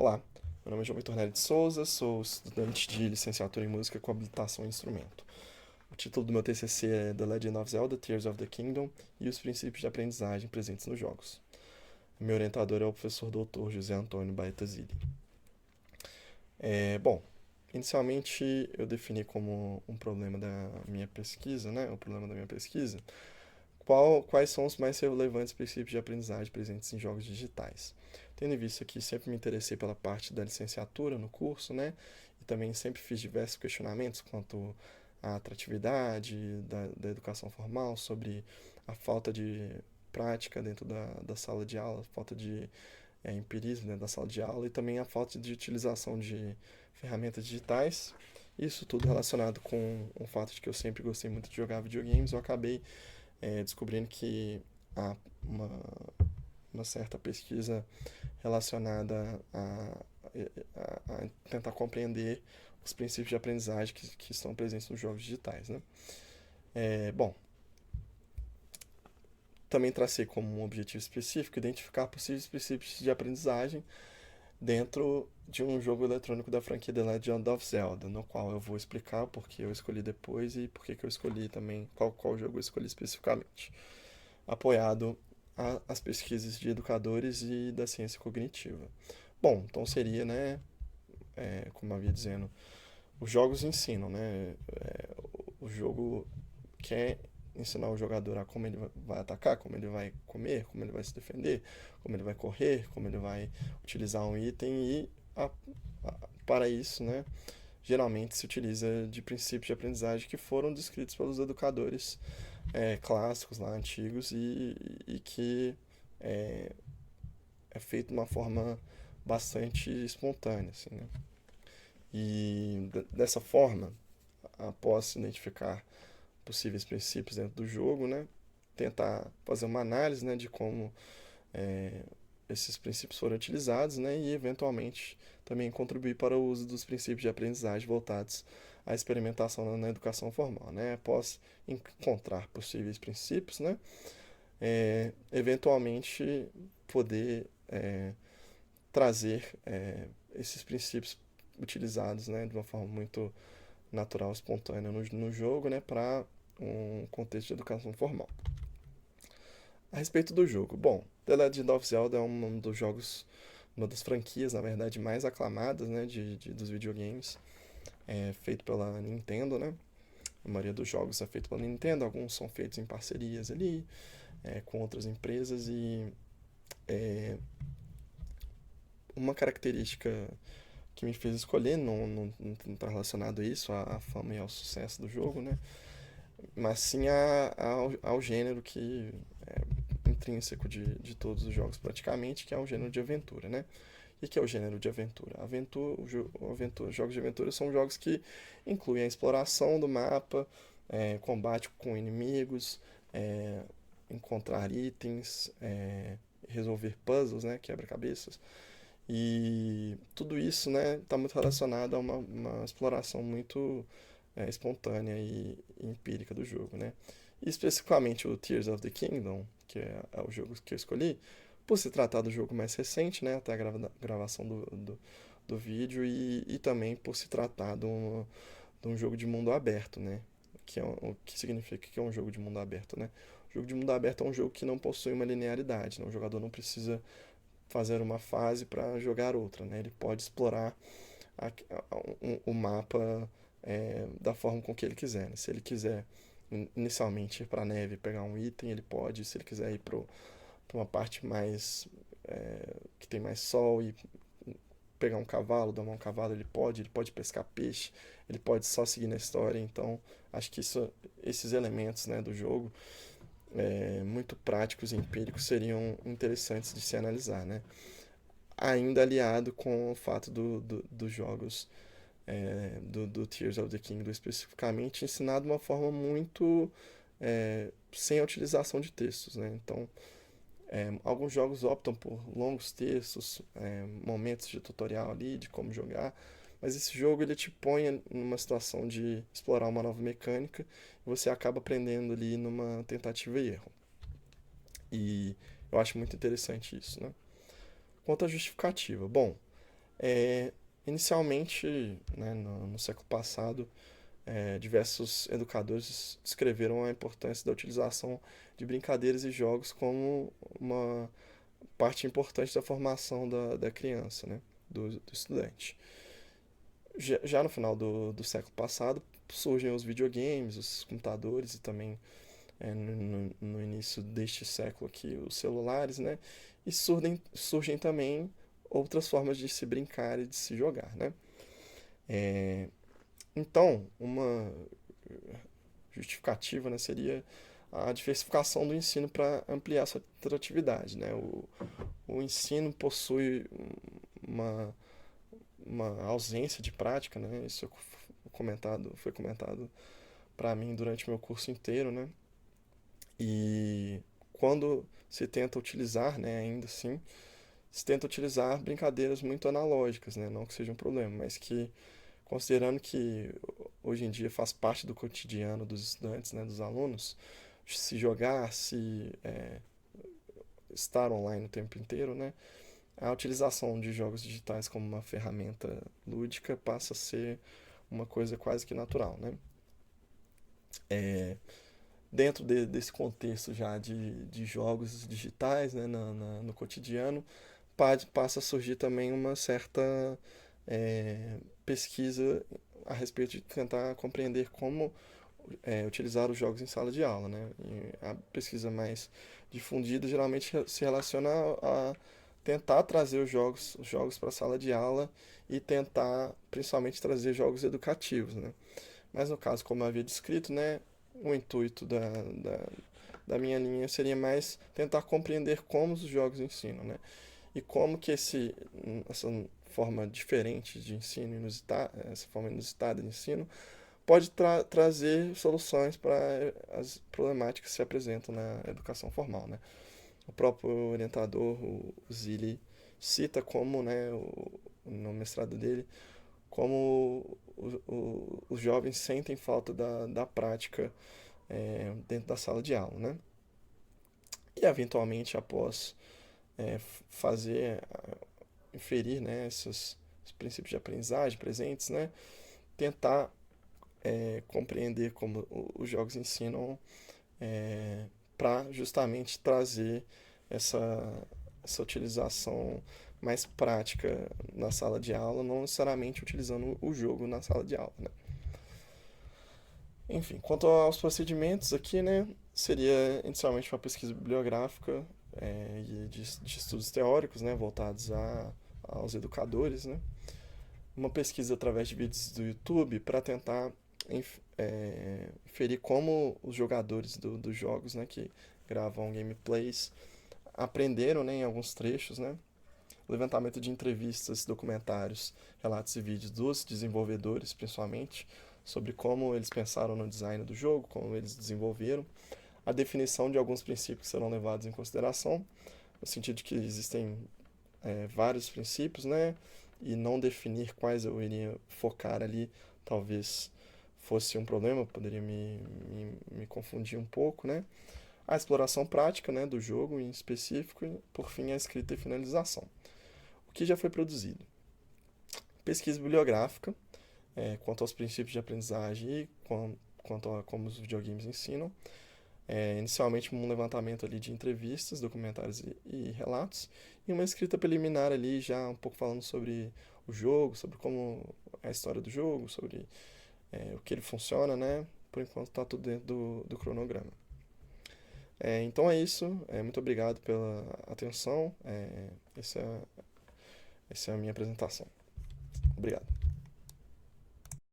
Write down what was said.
Olá, meu nome é João Vitor Nery de Souza, sou estudante de licenciatura em música com habilitação em instrumento. O título do meu TCC é The Legend of Zelda: Tears of the Kingdom e os princípios de aprendizagem presentes nos jogos. Meu orientador é o professor Dr. José Antônio Baeta Zilli. Bom, inicialmente eu defini como um problema da minha pesquisa, né? O problema da minha pesquisa, quais são os mais relevantes princípios de aprendizagem presentes em jogos digitais. Tendo em vista que sempre me interessei pela parte da licenciatura no curso, né? E também sempre fiz diversos questionamentos quanto à atratividade da educação formal, sobre a falta de prática dentro da sala de aula, falta de empirismo dentro da sala de aula e também a falta de utilização de ferramentas digitais. Isso tudo relacionado com o fato de que eu sempre gostei muito de jogar videogames, eu acabei descobrindo que há uma certa pesquisa relacionada a tentar compreender os princípios de aprendizagem que estão presentes nos jogos digitais, né? Bom, também tracei como um objetivo específico identificar possíveis princípios de aprendizagem dentro de um jogo eletrônico da franquia The Legend of Zelda, no qual eu vou explicar o porquê eu escolhi depois e porquê que eu escolhi também, qual jogo eu escolhi especificamente, apoiado as pesquisas de educadores e da ciência cognitiva. Bom, então seria, né, como eu havia dizendo, os jogos ensinam, né? O jogo quer ensinar o jogador a como ele vai atacar, como ele vai comer, como ele vai se defender, como ele vai correr, como ele vai utilizar um item e para isso, né, geralmente se utiliza de princípios de aprendizagem que foram descritos pelos educadores clássicos lá, antigos e que é, é feito de uma forma bastante espontânea, assim, né? E dessa forma, após identificar possíveis princípios dentro do jogo, né, tentar fazer uma análise, né, de como é, esses princípios foram utilizados, né, e eventualmente também contribuir para o uso dos princípios de aprendizagem voltados à experimentação na educação formal, né, após encontrar possíveis princípios, né, eventualmente poder trazer esses princípios utilizados, né, de uma forma muito natural, espontânea no jogo, né, para um contexto de educação formal. A respeito do jogo, bom, The Legend of Zelda é um dos jogos, uma das franquias, na verdade, mais aclamadas, né, dos videogames, feito pela Nintendo, né? A maioria dos jogos é feito pela Nintendo, alguns são feitos em parcerias ali, com outras empresas e uma característica que me fez escolher não está relacionado a isso, à fama e ao sucesso do jogo, né? Mas sim ao gênero que é intrínseco de todos os jogos praticamente, que é o gênero de aventura, né? O que é o gênero de aventura? Jogos de aventura são jogos que incluem a exploração do mapa, combate com inimigos, é, encontrar itens, resolver puzzles, né, quebra-cabeças. E tudo isso, né, está muito relacionado a uma exploração muito espontânea e empírica do jogo, né? E especificamente o Tears of the Kingdom, que é o jogo que eu escolhi, por se tratar do jogo mais recente, né, até a gravação do vídeo, e também por se tratar de um jogo de mundo aberto, né? O que significa que é um jogo de mundo aberto, né? O jogo de mundo aberto é um jogo que não possui uma linearidade, né? O jogador não precisa fazer uma fase para jogar outra, né? Ele pode explorar o mapa da forma com que ele quiser, né? Se ele quiser inicialmente ir para a neve e pegar um item, ele pode. Se ele quiser ir para uma parte mais que tem mais sol e pegar um cavalo, domar um cavalo, ele pode pescar peixe, ele pode só seguir na história. Então, acho que esses elementos, né, do jogo, muito práticos e empíricos, seriam interessantes de se analisar, né? Ainda aliado com o fato dos jogos do Tears of the Kingdom especificamente, ensinado de uma forma muito sem a utilização de textos, né? Então, alguns jogos optam por longos textos, momentos de tutorial ali, de como jogar, mas esse jogo ele te põe numa situação de explorar uma nova mecânica e você acaba aprendendo ali numa tentativa e erro. E eu acho muito interessante isso, né? Quanto à justificativa, bom, É, inicialmente, né, no século passado, diversos educadores descreveram a importância da utilização de brincadeiras e jogos como uma parte importante da formação da criança, né, do estudante. Já no final do século passado, surgem os videogames, os computadores e também no início deste século aqui os celulares, né? E surgem também outras formas de se brincar e de se jogar, né? É, então, uma justificativa, né, seria a diversificação do ensino para ampliar sua atratividade, né? O ensino possui uma, uma ausência de prática, né? Isso foi comentado para mim durante o meu curso inteiro, né? E quando se tenta utilizar, né, ainda assim, se tenta utilizar brincadeiras muito analógicas, né? Não que seja um problema, mas que, considerando que hoje em dia faz parte do cotidiano dos estudantes, né, dos alunos, se jogar, se estar online o tempo inteiro, né? A utilização de jogos digitais como uma ferramenta lúdica passa a ser uma coisa quase que natural, né? Dentro desse contexto já de jogos digitais, né, no cotidiano, passa a surgir também uma certa pesquisa a respeito de tentar compreender como utilizar os jogos em sala de aula, né? E a pesquisa mais difundida geralmente se relaciona a tentar trazer os jogos para a sala de aula e tentar principalmente trazer jogos educativos, né? Mas no caso, como eu havia descrito, né, o intuito da minha linha seria mais tentar compreender como os jogos ensinam, né? E como que essa forma diferente de ensino, essa forma inusitada de ensino, pode trazer soluções para as problemáticas que se apresentam na educação formal, né? O próprio orientador, o Zilli, cita como, né, no mestrado dele, como os jovens sentem falta da prática dentro da sala de aula, né? E eventualmente após fazer, inferir, né, os princípios de aprendizagem presentes, né, tentar compreender como os jogos ensinam para justamente trazer essa, essa utilização mais prática na sala de aula, não necessariamente utilizando o jogo na sala de aula, né? Enfim, quanto aos procedimentos aqui, né, seria inicialmente uma pesquisa bibliográfica e de estudos teóricos, né, voltados aos educadores, né, uma pesquisa através de vídeos do YouTube para tentar inferir como os jogadores dos jogos, né, que gravam gameplays aprenderam, né, em alguns trechos, né, levantamento de entrevistas, documentários, relatos e vídeos dos desenvolvedores, principalmente, sobre como eles pensaram no design do jogo, como eles desenvolveram, a definição de alguns princípios que serão levados em consideração, no sentido de que existem vários princípios, né? E não definir quais eu iria focar ali, talvez fosse um problema, poderia me confundir um pouco, né? A exploração prática, né, do jogo em específico e, por fim, a escrita e finalização. O que já foi produzido? Pesquisa bibliográfica, quanto aos princípios de aprendizagem e quanto a como os videogames ensinam. Inicialmente um levantamento ali de entrevistas, documentários e relatos, e uma escrita preliminar ali já um pouco falando sobre o jogo, sobre como é a história do jogo, sobre o que ele funciona, né? Por enquanto está tudo dentro do cronograma. Então é isso, muito obrigado pela atenção, essa é a minha apresentação. Obrigado.